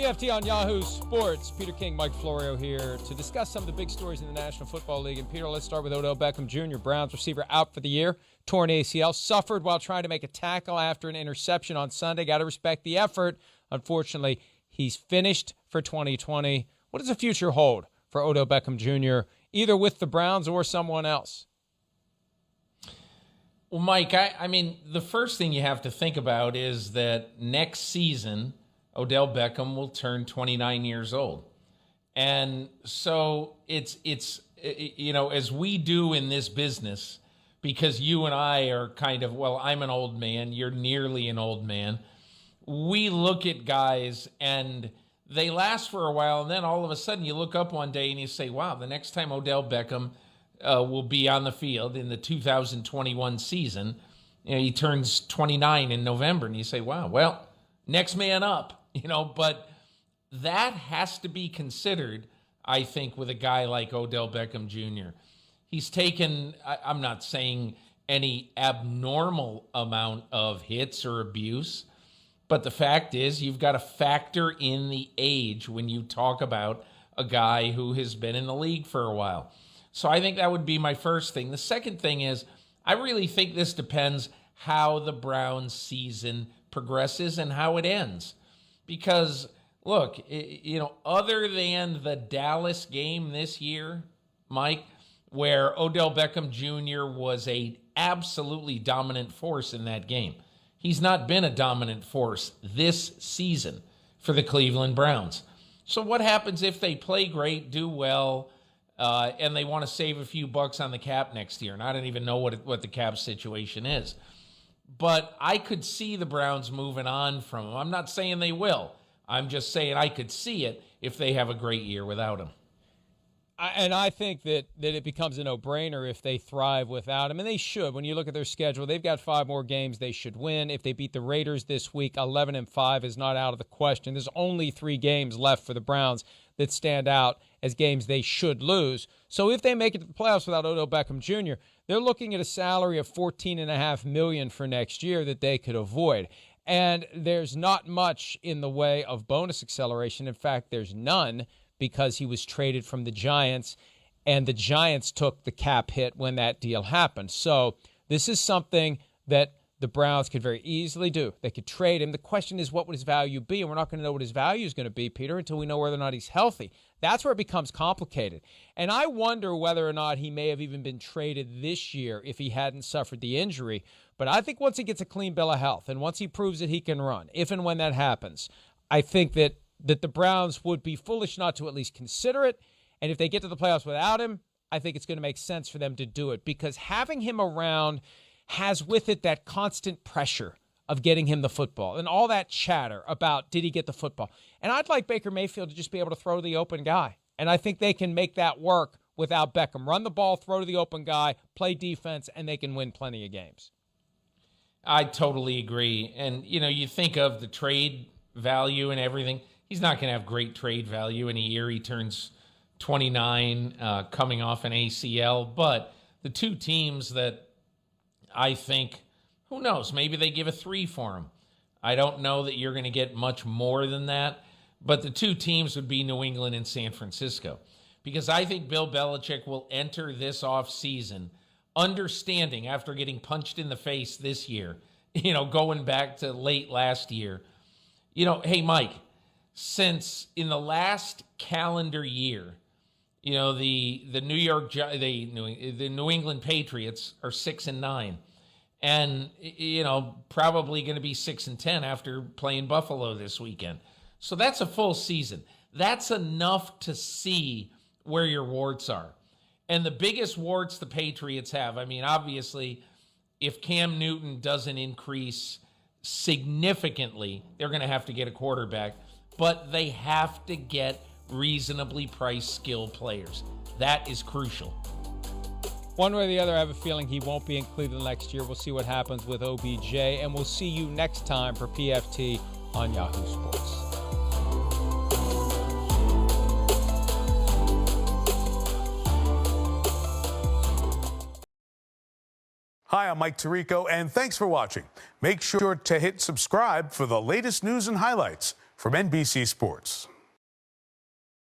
PFT on Yahoo Sports. Peter King, Mike Florio here to discuss some of the big stories in the National Football League. And Peter, let's start with Odell Beckham Jr., Browns receiver, out for the year. Torn ACL, suffered while trying to make a tackle after an interception on Sunday. Got to respect the effort. Unfortunately, he's finished for 2020. What does the future hold for Odell Beckham Jr., either with the Browns or someone else? Well, Mike, I mean, the first thing you have to think about is that next season, Odell Beckham will turn 29 years old. And so it's as we do in this business, because you and I are kind of, well, I'm an old man, you're nearly an old man. We look at guys and they last for a while, and then all of a sudden you look up one day and you say, wow, the next time Odell Beckham will be on the field in the 2021 season, he turns 29 in November, and you say, wow, well, next man up. But that has to be considered, I think, with a guy like Odell Beckham Jr. He's taken, I'm not saying any abnormal amount of hits or abuse, but the fact is you've got to factor in the age when you talk about a guy who has been in the league for a while. So I think that would be my first thing. The second thing is I really think this depends how the Browns season progresses and how it ends. Because, look, other than the Dallas game this year, Mike, where Odell Beckham Jr. was a absolutely dominant force in that game, he's not been a dominant force this season for the Cleveland Browns. So what happens if they play great, do well, and they want to save a few bucks on the cap next year? And I don't even know what the cap situation is. But I could see the Browns moving on from him. I'm not saying they will. I'm just saying I could see it if they have a great year without him. And I think that it becomes a no-brainer if they thrive without him. And they should. When you look at their schedule, they've got 5 more games they should win. If they beat the Raiders this week, 11-5 is not out of the question. There's only 3 games left for the Browns that stand out as games they should lose. So if they make it to the playoffs without Odell Beckham Jr., they're looking at a salary of $14.5 million for next year that they could avoid. And there's not much in the way of bonus acceleration. In fact, there's none, because he was traded from the Giants, and the Giants took the cap hit when that deal happened. So this is something that the Browns could very easily do. They could trade him. The question is, what would his value be? And we're not going to know what his value is going to be, Peter, until we know whether or not he's healthy. That's where it becomes complicated. And I wonder whether or not he may have even been traded this year if he hadn't suffered the injury. But I think once he gets a clean bill of health and once he proves that he can run, if and when that happens, I think that the Browns would be foolish not to at least consider it. And if they get to the playoffs without him, I think it's going to make sense for them to do it, because having him around has with it that constant pressure of getting him the football and all that chatter about did he get the football. And I'd like Baker Mayfield to just be able to throw to the open guy. And I think they can make that work without Beckham. Run the ball, throw to the open guy, play defense, and they can win plenty of games. I totally agree. And, you think of the trade value and everything. He's not going to have great trade value in a year. He turns 29 coming off an ACL. But the two teams that I think, who knows, maybe they give a 3 for him. I don't know that you're going to get much more than that. But the two teams would be New England and San Francisco. Because I think Bill Belichick will enter this offseason understanding, after getting punched in the face this year, going back to late last year, hey, Mike, since in the last calendar year, the New England Patriots are 6-9, and probably going to be 6-10 after playing Buffalo this weekend. So that's a full season. That's enough to see where your warts are. And the biggest warts the Patriots have, obviously, if Cam Newton doesn't increase significantly, they're going to have to get a quarterback. But they have to get reasonably priced skilled players. That is crucial. One way or the other, I have a feeling he won't be in Cleveland next year. We'll see what happens with OBJ, and we'll see you next time for PFT on Yahoo Sports. Hi, I'm Mike Tirico, and thanks for watching. Make sure to hit subscribe for the latest news and highlights from NBC Sports.